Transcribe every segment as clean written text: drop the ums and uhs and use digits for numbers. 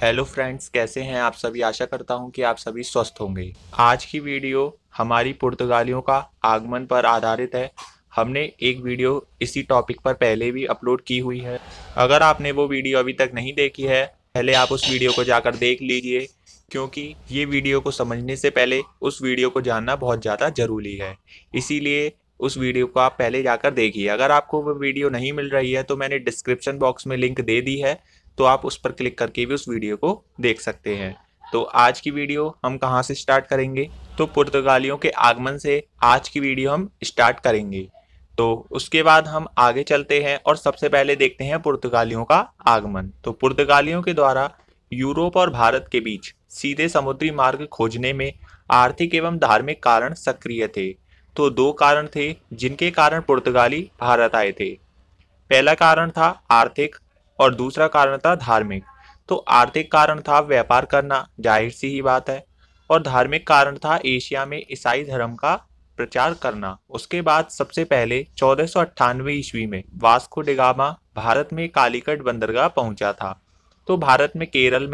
Hello friends, कैसे हैं आप सभी। आशा करता हूं कि आप सभी स्वस्थ होंगे। आज की वीडियो हमारी पुर्तगालियों का आगमन पर आधारित है। हमने एक वीडियो इसी टॉपिक पर पहले भी अपलोड की हुई है। अगर आपने वो वीडियो अभी तक नहीं देखी है, पहले आप उस वीडियो को जाकर देख लीजिए, क्योंकि ये वीडियो को समझने से पहले उस वीडियो को जानना बहुत ज़्यादा ज़रूरी है। इसीलिए उस वीडियो को आप पहले जाकर देखिए। अगर आपको वो वीडियो नहीं मिल रही है तो मैंने डिस्क्रिप्शन बॉक्स में लिंक दे दी है, तो आप उस पर क्लिक करके भी उस वीडियो को देख सकते हैं। तो आज की वीडियो हम कहाँ से स्टार्ट करेंगे, तो पुर्तगालियों के आगमन से आज की वीडियो हम स्टार्ट करेंगे। तो उसके बाद हम आगे चलते हैं और सबसे पहले देखते हैं पुर्तगालियों का आगमन। तो पुर्तगालियों के द्वारा यूरोप और भारत के बीच सीधे समुद्री मार्ग खोजने में आर्थिक एवं धार्मिक कारण सक्रिय थे। तो दो कारण थे जिनके कारण पुर्तगाली भारत आए थे। पहला कारण था आर्थिक और दूसरा कारण था धार्मिक। तो आर्थिक कारण था व्यापार करना, जाहिर सी ही बात है, और धार्मिक कारण था एशिया में ईसाई धर्म का प्रचार करना। उसके बाद सबसे पहले 1498 ईस्वी में वास्को डी गामा भारत में कालीकट बंदरगाह पहुंचा था। तो भारत में केरल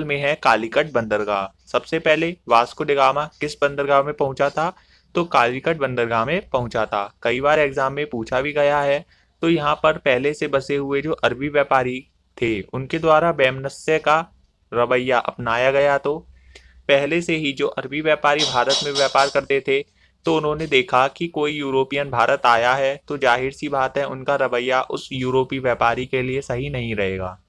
में है कालीकट बंदरगाह। सबसे पहले वास्को डी गामा किस बंदरगाह में पहुंचा था, तो कालीकट बंदरगाह में पहुंचा था। कई बार एग्जाम में पूछा भी गया है। तो यहाँ पर पहले से बसे हुए जो अरबी व्यापारी थे उनके द्वारा वैमनस्य का रवैया अपनाया गया। तो पहले से ही जो अरबी व्यापारी भारत में व्यापार करते थे, तो उन्होंने देखा कि कोई यूरोपियन भारत आया है, तो जाहिर सी बात है उनका रवैया उस यूरोपी व्यापारी के लिए सही नहीं रहेगा।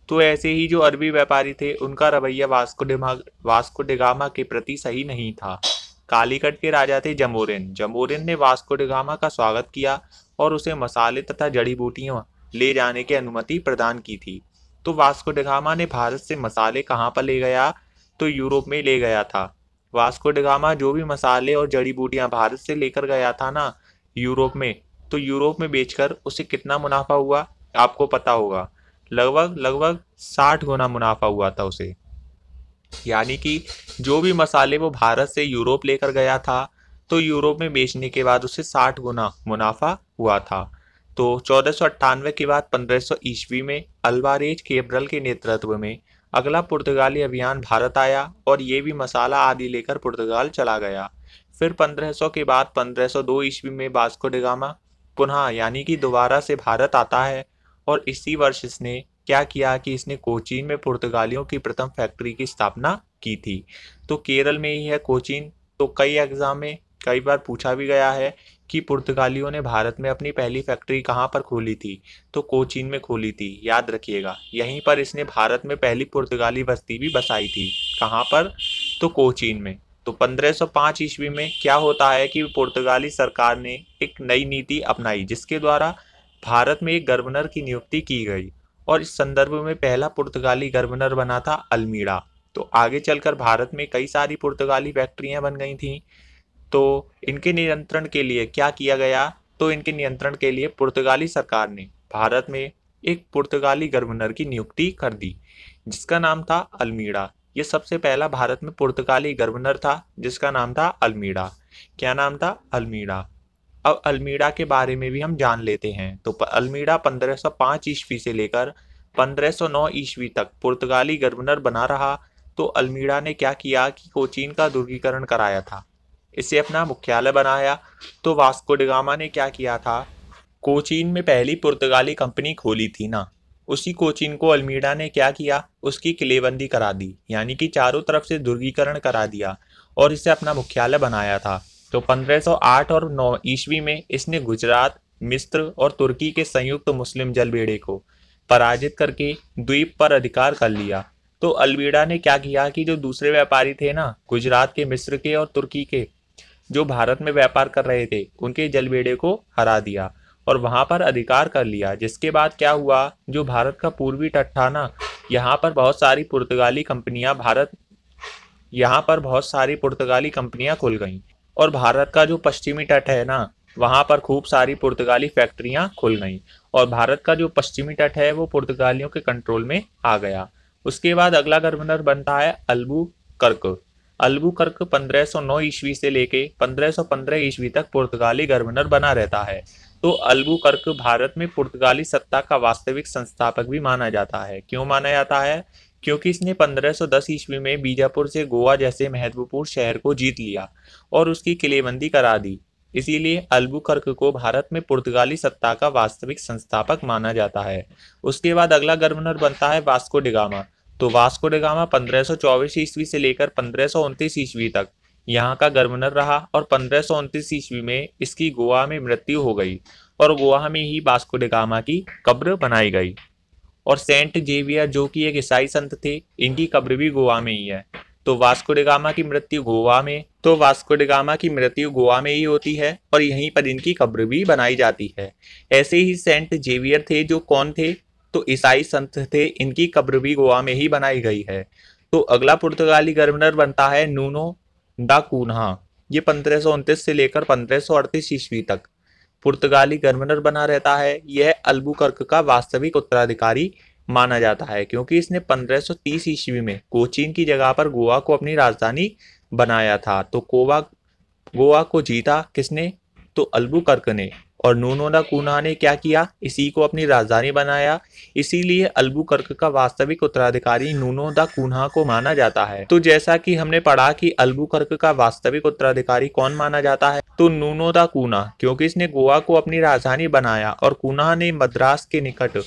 तो ऐसे ही जो अरबी व्यापारी थे उनका रवैया वास्को डी गामा के प्रति सही नहीं था। कालीकट के राजा थे जमोरिन। जमोरिन ने वास्को डी गामा का स्वागत किया और उसे मसाले तथा जड़ी बूटियां ले जाने की अनुमति प्रदान की थी। तो वास्को डी गामा ने भारत से मसाले कहाँ पर ले गया, तो यूरोप में ले गया था। वास्को डी गामा जो भी मसाले और जड़ी बूटियां भारत से लेकर गया था ना यूरोप में, तो यूरोप में बेचकर उसे कितना मुनाफा हुआ आपको पता होगा। लगभग लगभग 60 गुना मुनाफा हुआ था उसे। यानी कि जो भी मसाले वो भारत से यूरोप लेकर गया था, तो यूरोप में बेचने के बाद उसे 60 गुना मुनाफा हुआ था। तो 1498 के बाद 1500 ईस्वी में अल्वारेज केब्रल के नेतृत्व में अगला पुर्तगाली अभियान भारत आया और ये भी मसाला आदि लेकर पुर्तगाल चला गया। फिर 1500 के बाद 1502 ईस्वी में वास्को डी गामा पुनः यानी कि दोबारा से भारत आता है, और इसी वर्ष इसने क्या किया कि इसने कोचीन में पुर्तगालियों की प्रथम फैक्ट्री की स्थापना की थी। तो केरल में ही है कोचीन। तो कई एग्जाम में कई बार पूछा भी गया है कि पुर्तगालियों ने भारत में अपनी पहली फैक्ट्री कहाँ पर खोली थी, तो कोचीन में खोली थी। याद रखिएगा, यहीं पर इसने भारत में पहली पुर्तगाली बस्ती भी बसाई थी। कहाँ पर, तो कोचीन में। तो 1505 ईस्वी में क्या होता है कि पुर्तगाली सरकार ने एक नई नीति अपनाई जिसके द्वारा भारत में एक गवर्नर की नियुक्ति की गई, और इस संदर्भ में पहला पुर्तगाली गवर्नर बना था अल्मीड़ा। तो आगे चलकर भारत में कई सारी पुर्तगाली फैक्ट्रियां बन गई थीं। तो इनके नियंत्रण के लिए क्या किया गया, तो इनके नियंत्रण के लिए पुर्तगाली सरकार ने भारत में एक पुर्तगाली गवर्नर की नियुक्ति कर दी जिसका नाम था अल्मीड़ा। ये सबसे पहला भारत में पुर्तगाली गवर्नर था जिसका नाम था अल्मीड़ा। क्या नाम था, अल्मीड़ा। अब अल्मीड़ा के बारे में भी हम जान लेते हैं। तो अल्मीड़ा 1505 ईस्वी से लेकर 1509 ईस्वी तक पुर्तगाली गवर्नर बना रहा। तो अल्मीड़ा ने क्या किया कि कोचीन का दुर्गीकरण कराया था, इसे अपना मुख्यालय बनाया। तो वास्को डी गामा ने क्या किया था, कोचीन में पहली पुर्तगाली कंपनी खोली थी ना, उसी कोचीन को अल्मीड़ा ने क्या किया, उसकी किलेबंदी करा दी, यानी कि चारों तरफ से दुर्गीकरण करा दिया और इसे अपना मुख्यालय बनाया था। तो 1508 और 9 ईस्वी में इसने गुजरात, मिस्र और तुर्की के संयुक्त मुस्लिम जलबेड़े को पराजित करके द्वीप पर अधिकार कर लिया। तो अल्मीड़ा ने क्या किया कि जो दूसरे व्यापारी थे ना, गुजरात के, मिस्र के और तुर्की के, जो भारत में व्यापार कर रहे थे, उनके जलबेड़े को हरा दिया और वहां पर अधिकार कर लिया। जिसके बाद क्या हुआ, जो भारत का पूर्वी तट था ना, यहाँ पर बहुत सारी पुर्तगाली कंपनियां खुल गईं, और भारत का जो पश्चिमी तट है ना, वहां पर खूब सारी पुर्तगाली फैक्ट्रियां खुल गईं, और भारत का जो पश्चिमी तट है वो पुर्तगालियों के कंट्रोल में आ गया। उसके बाद अगला गवर्नर बनता है अल्बुकर्क। अल्बुकर्क 1509 ईस्वी से लेके 1515 ईस्वी तक पुर्तगाली गवर्नर बना रहता है। तो अल्बुकर्क भारत में पुर्तगाली सत्ता का वास्तविक संस्थापक भी माना जाता है। क्यों माना जाता है? क्योंकि इसने 1510 ईस्वी में बीजापुर से गोवा जैसे महत्वपूर्ण शहर को जीत लिया और उसकी किलेबंदी करा दी। इसीलिए अल्बुकर्क को भारत में पुर्तगाली सत्ता का वास्तविक संस्थापक माना जाता है। उसके बाद अगला गवर्नर बनता है वास्को डी गामा। तो वास्को डी गामा 1524 ईस्वी से लेकर 1529 ईस्वी तक यहाँ का गवर्नर रहा और 1529 ईस्वी में इसकी गोवा में मृत्यु हो गई और गोवा में ही वास्को डी गामा की कब्र बनाई गई। और सेंट जेवियर जो कि एक ईसाई संत थे, इनकी कब्र भी गोवा में ही है। तो वास्को डी गामा की मृत्यु गोवा में ही होती है और यहीं पर इनकी कब्र भी बनाई जाती है। ऐसे ही सेंट जेवियर थे जो कौन थे? तो ईसाई संत थे, इनकी कब्र भी गोवा में ही बनाई गई है। तो अगला पुर्तगाली गवर्नर बनता है नूनो दा कून्हा। ये 1529 से लेकर 1538 ईस्वी तक पुर्तगाली गवर्नर बना रहता है। यह अल्बुकर्क का वास्तविक उत्तराधिकारी माना जाता है क्योंकि इसने 1530 ईस्वी में कोचीन की जगह पर गोवा को अपनी राजधानी बनाया था। तो गोवा को जीता किसने? तो अल्बुकर्क ने। और नूनो दा कून्हा ने क्या किया? इसी को अपनी राजधानी बनाया। इसीलिए अल्बुकर्क का वास्तविक उत्तराधिकारी नूनो दा कून्हा को माना जाता है। तो जैसा कि हमने पढ़ा कि अल्बुकर्क का वास्तविक उत्तराधिकारी कौन माना जाता है? तो नूनो दा कून्हा, क्योंकि इसने गोवा को अपनी राजधानी बनाया और कून्हा ने मद्रास के निकट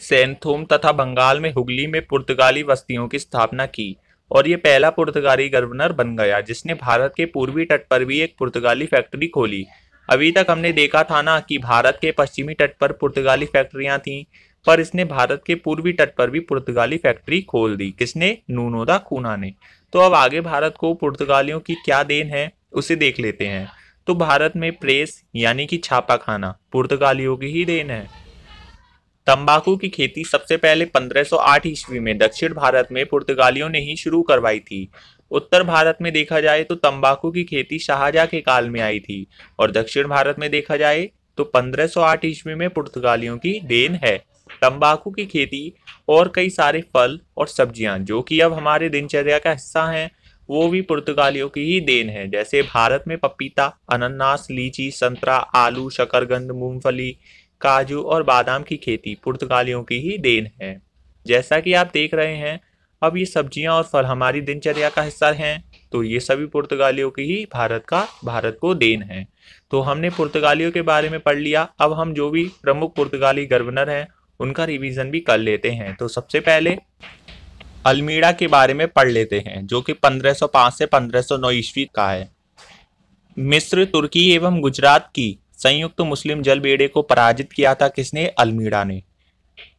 सैंथोम तथा बंगाल में हुगली में पुर्तगाली बस्तियों की स्थापना की और ये पहला पुर्तगाली गवर्नर बन गया जिसने भारत के पूर्वी तट पर भी एक पुर्तगाली फैक्ट्री खोली। अभी तक हमने देखा था ना कि भारत के पश्चिमी तट पर पुर्तगाली फैक्ट्रियां थीं, पर इसने भारत के पूर्वी तट पर भी पुर्तगाली फैक्ट्री खोल दी। किसने? नूनो दा कून्हा ने। तो अब आगे भारत को पुर्तगालियों की क्या देन है उसे देख लेते हैं। तो भारत में प्रेस यानी कि छापाखाना पुर्तगालियों की ही देन है। तंबाकू की खेती सबसे पहले 1508 ईस्वी में दक्षिण भारत में पुर्तगालियों ने ही शुरू करवाई थी। उत्तर भारत में देखा जाए तो तंबाकू की खेती शाहजहां के काल में आई थी और दक्षिण भारत में देखा जाए तो 1508 ईस्वी में पुर्तगालियों की देन है। तंबाकू की खेती और कई सारे फल और सब्जियां जो कि अब हमारे दिनचर्या का हिस्सा हैं, वो भी पुर्तगालियों की ही देन है। जैसे भारत में पपीता, अनानास, लीची, संतरा, आलू, शकरकंद, मूंगफली, काजू और बादाम की खेती पुर्तगालियों की ही देन है। जैसा कि आप देख रहे हैं, अब ये सब्जियां और फल हमारी दिनचर्या का हिस्सा हैं, तो ये सभी पुर्तगालियों की ही भारत को देन है। तो हमने पुर्तगालियों के बारे में पढ़ लिया। अब हम जो भी प्रमुख पुर्तगाली गवर्नर हैं उनका रिवीजन भी कर लेते हैं। तो सबसे पहले अल्मीड़ा के बारे में पढ़ लेते हैं जो कि 1505 से 1509 ईस्वी का है। मिस्र, तुर्की एवं गुजरात की संयुक्त मुस्लिम जल बेड़े को पराजित किया था किसने? अल्मीड़ा ने।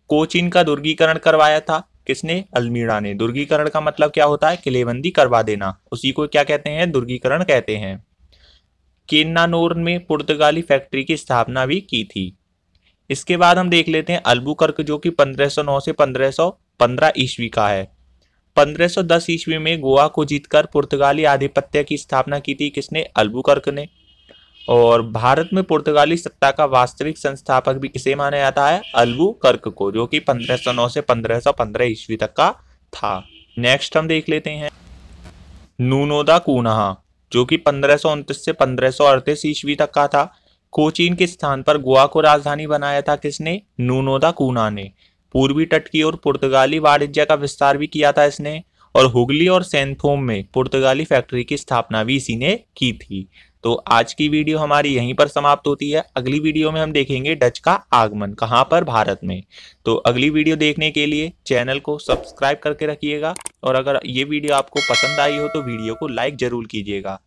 कोचीन का दुर्गीकरण करवाया था किसने? अल्मीड़ा ने। दुर्गीकरण का मतलब क्या होता है? किलेबंदी करवा देना, उसी को क्या कहते हैं? दुर्गीकरण कहते हैं। केन्नानोर में पुर्तगाली फैक्ट्री की स्थापना भी की थी। इसके बाद हम देख लेते हैं अल्बुकर्क जो कि 1509 से 1515 ईस्वी का है। 1510 ईस्वी में गोवा को जीतकर पुर्तगाली आधिपत्य की स्थापना की थी किसने? अल्बुकर्क ने। और भारत में पुर्तगाली सत्ता का वास्तविक संस्थापक भी किसे माना जाता है? अल्बुकर्क को, जो कि 1509 से 1515 ईस्वी तक का था। नेक्स्ट हम देख लेते हैं नूनो दा कून्हा जो कि 1529 से 1538 ईस्वी तक का था। कोचीन के स्थान पर गोवा को राजधानी बनाया था किसने? नूनो दा कून्हा ने। पूर्वी तट की ओर पुर्तगाली वाणिज्य का विस्तार भी किया था इसने और हुगली और सैंथोम में पुर्तगाली फैक्ट्री की स्थापना भी इसी ने की थी। तो आज की वीडियो हमारी यहीं पर समाप्त होती है। अगली वीडियो में हम देखेंगे डच का आगमन कहाँ पर? भारत में। तो अगली वीडियो देखने के लिए चैनल को सब्सक्राइब करके रखिएगा और अगर ये वीडियो आपको पसंद आई हो तो वीडियो को लाइक जरूर कीजिएगा।